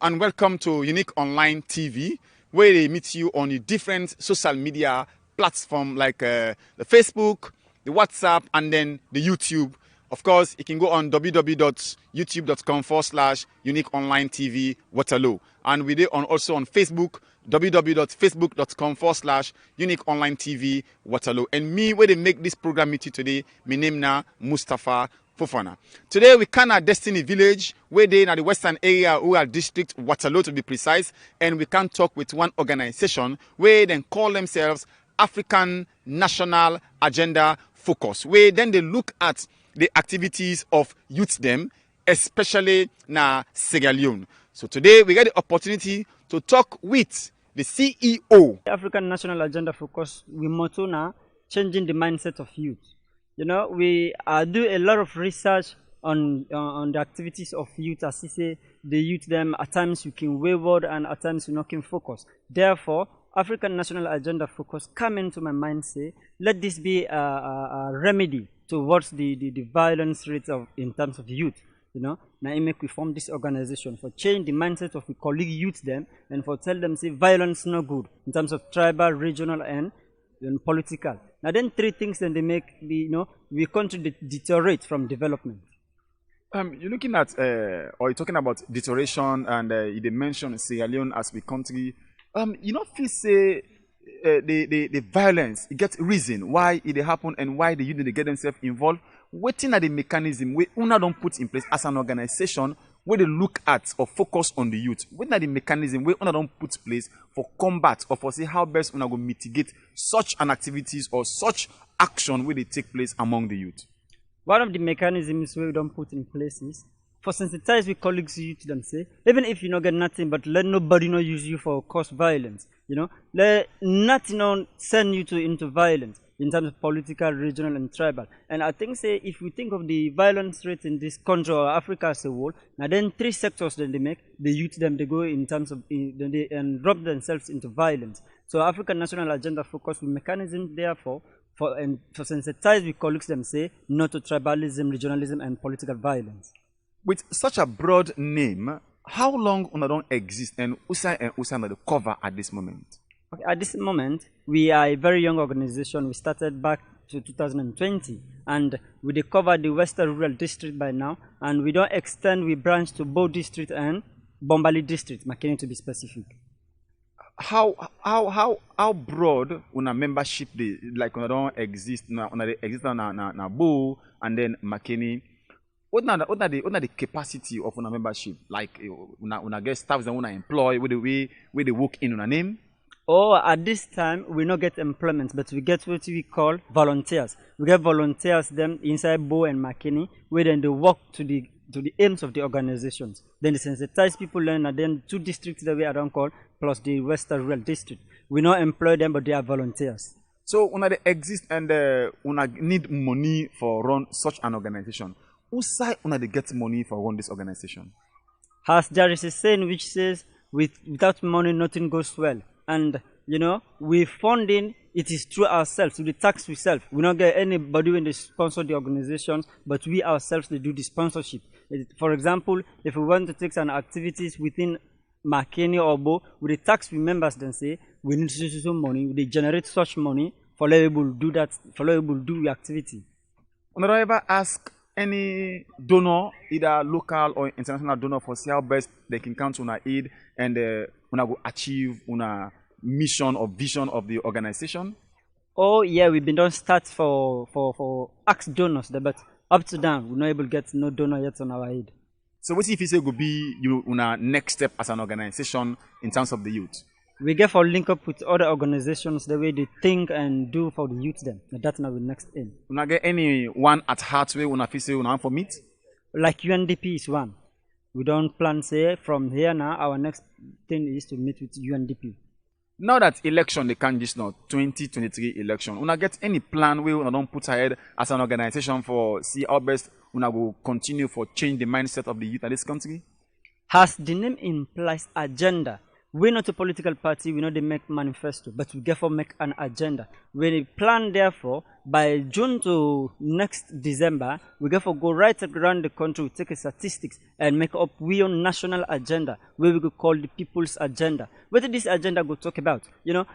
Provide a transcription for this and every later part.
and welcome to Unique Online TV, where they meet you on the different social media platforms like the Facebook, the WhatsApp, and then the YouTube. Of course, you can go on www.youtube.com/Unique Online TV Waterloo. And we're also on Facebook, www.facebook.com/Unique Online TV Waterloo. And me, where they make this program meet you today, my name na Mustafa Fofana. Today we can at Destiny Village, where they in the western area, rural district, Waterloo to be precise, and we can talk with one organization where they call themselves African National Agenda Focus, where then they look at the activities of youth them, especially na Sierra Leone. So today we get the opportunity to talk with the CEO. African National Agenda Focus, we motto now changing the mindset of youth. You know, we do a lot of research on the activities of youth. As you say, the youth them at times you can wayward and at times you not can focus. Therefore, African National Agenda Focus come into my mind say, let this be a remedy towards the violence rates in terms of youth. You know, now we form this organization for change the mindset of the colleague youth them and for tell them say violence no good in terms of tribal, regional and political. Now then three things then they make we country deteriorate from development. You're looking at or you're talking about deterioration and you mentioned Sierra Leone as we country. You know, feel say the violence it gets reason why it happen and why the youth they get themselves involved. Waiting at the mechanism we una don't put in place as an organization where they look at or focus on the youth. Waiting at the mechanism we una don't put place for combat or for say how best una go mitigate such an activities or such action where they take place among the youth. One of the mechanisms we don't put in place is for sensitize with colleagues youth them say, even if you not get nothing, but let nobody not use you for cause violence. You know, let nothing send you into violence in terms of political, regional, and tribal. And I think say if we think of the violence rate in this country or Africa as a whole, now then three sectors that they make, the youth them they go in terms of they rub themselves into violence. So African National Agenda Focus with mechanisms therefore for sensitize with colleagues them say no to tribalism, regionalism, and political violence. With such a broad name, how long una don't exist and Usa and Usa the cover at this moment? Okay, at this moment, we are a very young organization. We started back to 2020 and we cover the Western Rural District by now, and we don't extend, we branch to Bo District and Bombali District, McKinney to be specific. How broad una membership they like una don't exist na Bo and then McKinney? What are the capacity of una membership? Like una get staff that una employ with the way they work in una name? Oh, at this time we not get employment, but we get what we call volunteers. We get volunteers them inside Bo and McKinney, where then they work to the aims of the organizations. Then the sensitized people learn, and then two districts that we are called plus the Western Rural District. We not employ them, but they are volunteers. So una they exist and una need money for run such an organization. Who side una they get money for run this organization? As there is a saying which says, without money nothing goes well. And you know, we funding it is through ourselves, through the tax we self. We don't get anybody when they sponsor the organizations, but we ourselves they do the sponsorship. For example, if we want to take some activities within McKinney or Bo, with the tax we members then say we need to some money, they generate such money for able to do that, for able to do the activity. Una don't ever ask any donor, either local or international donor, for see how best they can count on our aid and una go achieve una mission or vision of the organization? Oh yeah, we've been done start for ask donors, but up to now we're not able to get no donor yet on our aid. So what if you say go be una next step as an organization in terms of the youth? We get for link up with other organizations the way they think and do for the youth then. That's now the next aim. Una get any one at heart way una feel say una for meet? Like UNDP is one. We don't plan say from here now our next thing is to meet with UNDP. Now that election they can't just now 2023 election. Una get any plan where una don't put ahead as an organization for see how best una will continue for change the mindset of the youth of this country? As the name implies agenda, we're not a political party, we not they make manifesto, but we therefore make an agenda. We plan therefore by June to next December, we therefore go right around the country, we take a statistics and make up we own national agenda, where we could call the people's agenda. What this agenda go talk about? You know,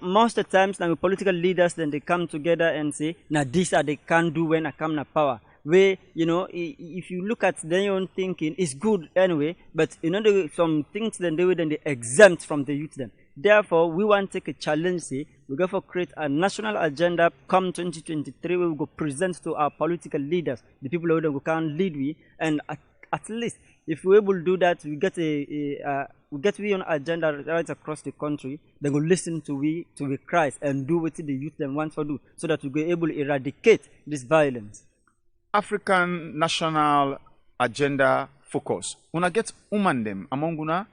most of the times now political leaders then they come together and say, now this are they can do when I come to power. Where, you know, if you look at their own thinking, it's good anyway, but you know, some things then they exempt from the youth then. Therefore, we want to take a challenge, say, we go for create a national agenda come 2023 where we go present to our political leaders, the people who can lead we, and at least if we're able to do that, we get we get we on agenda right across the country. They go listen to we cries and do what the youth them want to do, so that we go able to eradicate this violence. African National Agenda Focus. Una get woman them among una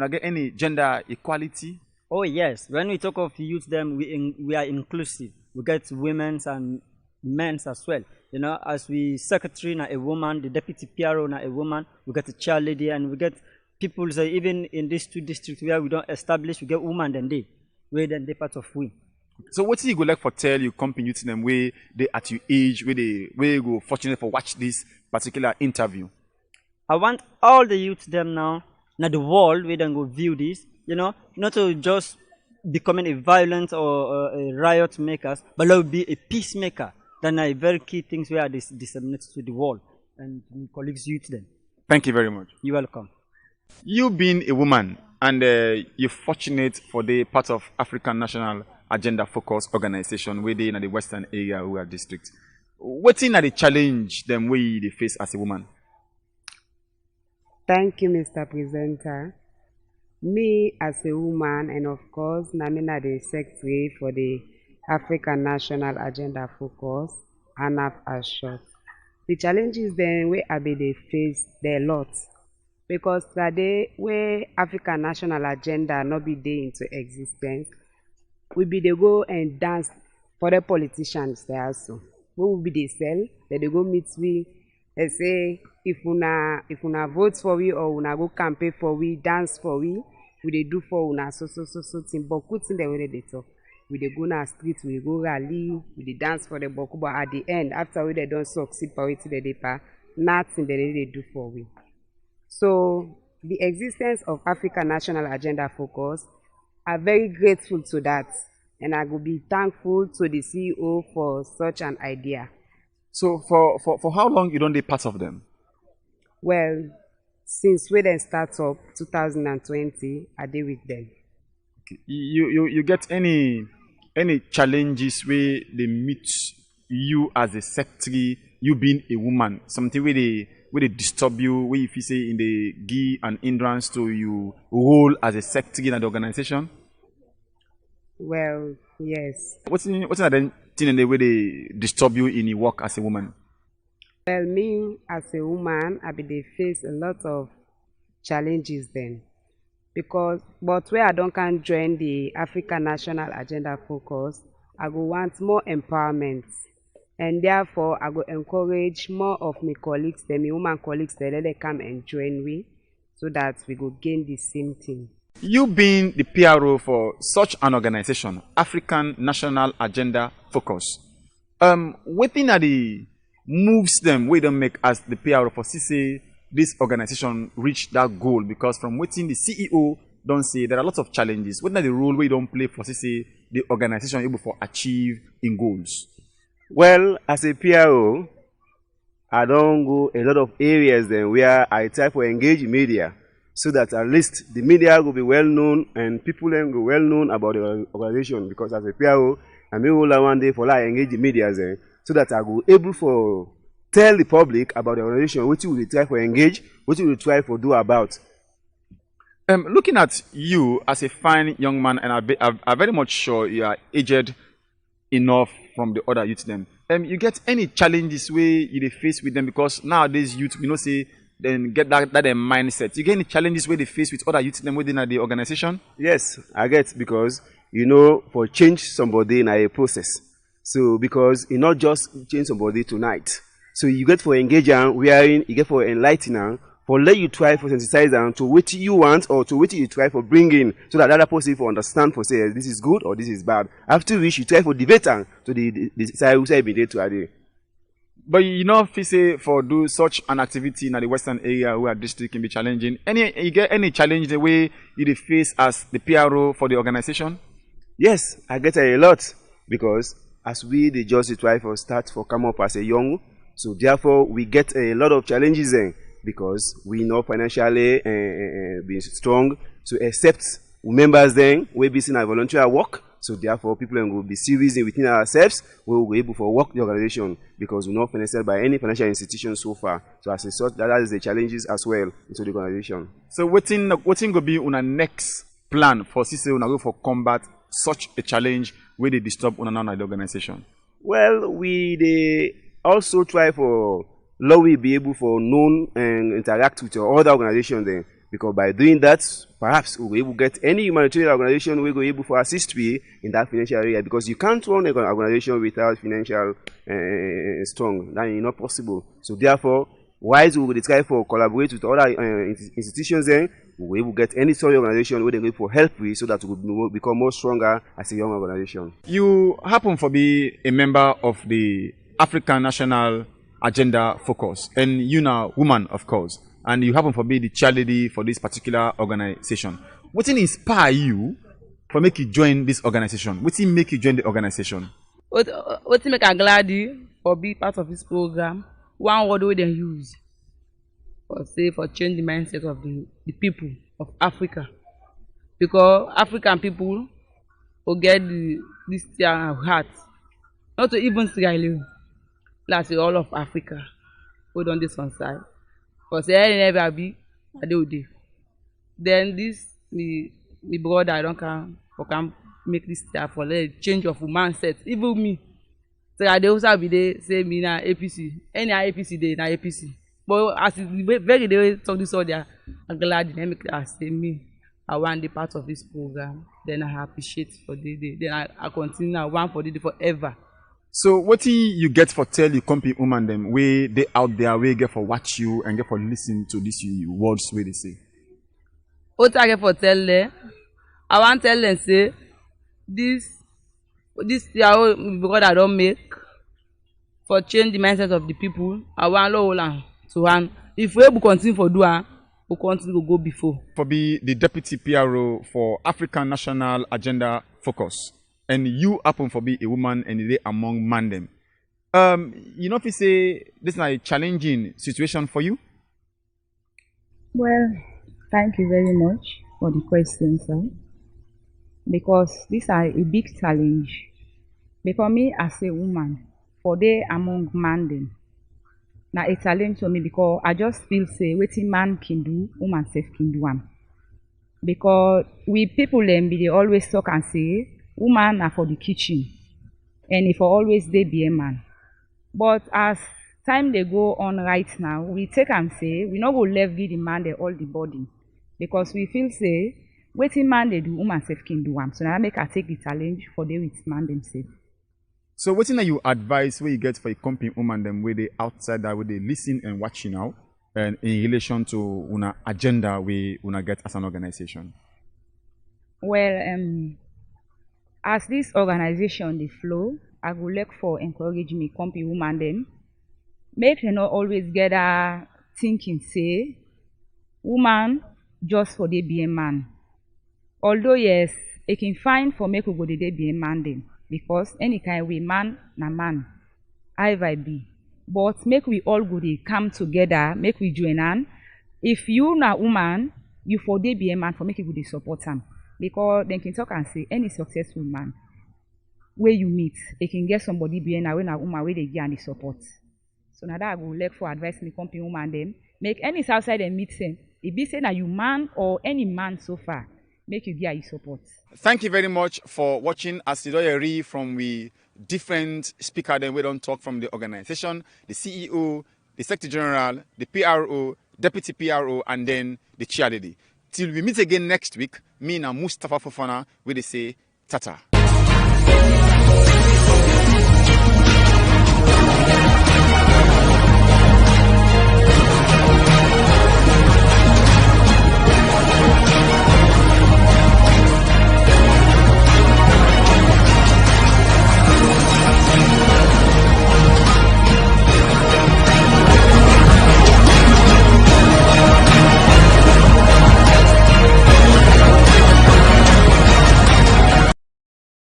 get any gender equality? Oh yes, when we talk of youth them, we are inclusive. We get women's and men's as well. You know, as we secretary na a woman, the deputy PRO na a woman, we get a child lady, and we get people say even in these two districts where we don't establish, we get woman than they, where then they part of we. So what do you go like for tell you company to them where they at your age, where you go fortunate for watch this particular interview? I want all the youth them now the world where they go view this, you know, not to just becoming a violent or a riot makers, but let be a peacemaker. Then are very key things where this disseminated to the world and colleagues youth then. Thank you very much. You're welcome. You being a woman and you're fortunate for the part of African National Agenda Focus organization where they in the western area rural district. What's in the challenge them way they face as a woman? Thank you, Mr. Presenter. Me as a woman, and of course, Namina the secretary for the African National Agenda Focus, A.N.A.F as short. The challenges then where they face there a lot, because today where African National Agenda not be there into existence, we be they go and dance for the politicians there also. We will be they sell, that they go meet we, they say if una vote for we or una go campaign for we, dance for we they do for una so thing. But good thing they way they talk. We dey go na street, we go rally, we dey dance for the boku, but at the end, after we they don't succeed for it they pa, nothing they do for we. So the existence of African National Agenda Focus, I'm very grateful to that, and I will be thankful to the CEO for such an idea. So for how long you don't be part of them? Well, since we then start up 2020, I did with them. You get any challenges where they meet you as a secretary, you being a woman, something where they disturb you, where if you say in the give an hindrance to you role as a secretary in the organization? Well, yes. What's another thing in the way they disturb you in your work as a woman? Well, me as a woman, they face a lot of challenges then. But where I don't can join the African National Agenda Focus, I go want more empowerment. And therefore, I go encourage more of my colleagues, my woman colleagues, that they come and join me so that we go gain the same thing. You being the PRO for such an organization, African National Agenda Focus, within the moves them we don't make as the PRO for CC this organization reach that goal, because from within the CEO don't say there are lots of challenges. What are the role we don't play for CC the organization able to achieve in goals? Well, as a PRO, I don't go a lot of areas then where I try to engage media, so that at least the media will be well known and people then go well known about the organization. Because as a PRO, I may hold one day for like engage the media then, so that I will able for tell the public about the organization, what you will try to engage, what you will try to do about. Looking at you as a fine young man, and I'm very much sure you are aged enough from the other youth them. You get any challenges where you face with them, because nowadays youth, say then get that mindset. You get any challenges where they face with other youth them within the organization? Yes, I get, because for change somebody in a process. So because you not just change somebody tonight. So you get for engage and you get for enlighten for let you try for sensitize them to what you want or to what you try for bringing so that other person for understand for say this is good or this is bad. After which you try for debate them to the side who say be there to ade. But you know, if you say for do such an activity in the western area where district can be challenging, you get any challenge the way you dey face as the PRO for the organization? Yes, I get a lot because as we the just try for start for come up as a young, so therefore we get a lot of challenges then because we know financially being strong to accept members then we be seen a volunteer work. So therefore, people will be serious within ourselves. We will be able to work the organization because we're not financed by any financial institution so far. So as a sort, that is the challenges as well into the organization. So what will be on our next plan for CCA una go for combat such a challenge where they disturb on the organization? Well, they also try for law we be able for known and interact with your other organization then. Because by doing that, perhaps we will be able to get any humanitarian organization we will be able to assist we in that financial area. Because you can't run an organization without financial strong. That is not possible. So therefore, wise we will try for collaborate with other institutions then. We will be able to get any sort of organization where they go for help with so that we will become more stronger as a young organization. You happen to be a member of the African National Agenda Focus, and you are a woman, of course. And you happen to be the chairlady for this particular organization. What inspire you for make you join this organization? What make you join the organization? What make I glad for be part of this program? One word we then use for change the mindset of the people of Africa, because African people will get this heart, not to even Sierra Leone, like all of Africa, hold on this one side. Because A.N.A.F be I do day. Then this me brother I don't can make this step for the change of mindset. Even me. So I also be there say me na APC. Any APC day na APC. But as very day talk this all there, I'm glad they make I say me. I want the part of this program. Then I appreciate for the day. Then I continue I want for the day forever. So what you get for tell you company woman them way they out there way get for watch you and get for listen to these words where they say? What I get for tell them, I want tell them say this because I don't make for change the mindset of the people. I want all to hand. If we able continue for do we continue to go before. For be the deputy PRO for African National Agenda Focus. And you happen to be a woman and they among man them. You know if you say this is a challenging situation for you? Well, thank you very much for the question, sir. Because these are a big challenge. Because me as a woman, for they among man them, now a challenge for me because I just feel say what a man can do, woman self can do one. Because we people them they always talk and say woman are for the kitchen and if always they be a man. But as time they go on right now, we take and say we not go left give the man the all the body. Because we feel say waiting man they do woman self can do one. So now make I take the challenge for they with man themselves. So what's in you advice where you get for a company woman them where they outside that where they listen and watch you now and in relation to una agenda we una get as an organization? Well, as this organization they flow, I would like for encourage me company woman them. Make you not always get a thinking say woman just for they be a man. Although yes, it can find for make we go they be a man then. Because any kind we man na man, I be. But make we all go they come together, make we join on. If you na woman, you for they be a man for make you go they support them. Because they can talk and say any successful man where you meet, they can get somebody being a woman where they get and the support. So now that I will like for advice me company woman them. Make any outside and meet them. If be say that you man or any man so far, make you get your support. Thank you very much for watching as you read from we different speaker then we don't talk from the organization, the CEO, the Secretary General, the PRO, Deputy PRO, and then the chairlady. Till we meet again next week, me and Mustafa Fofana will say tata.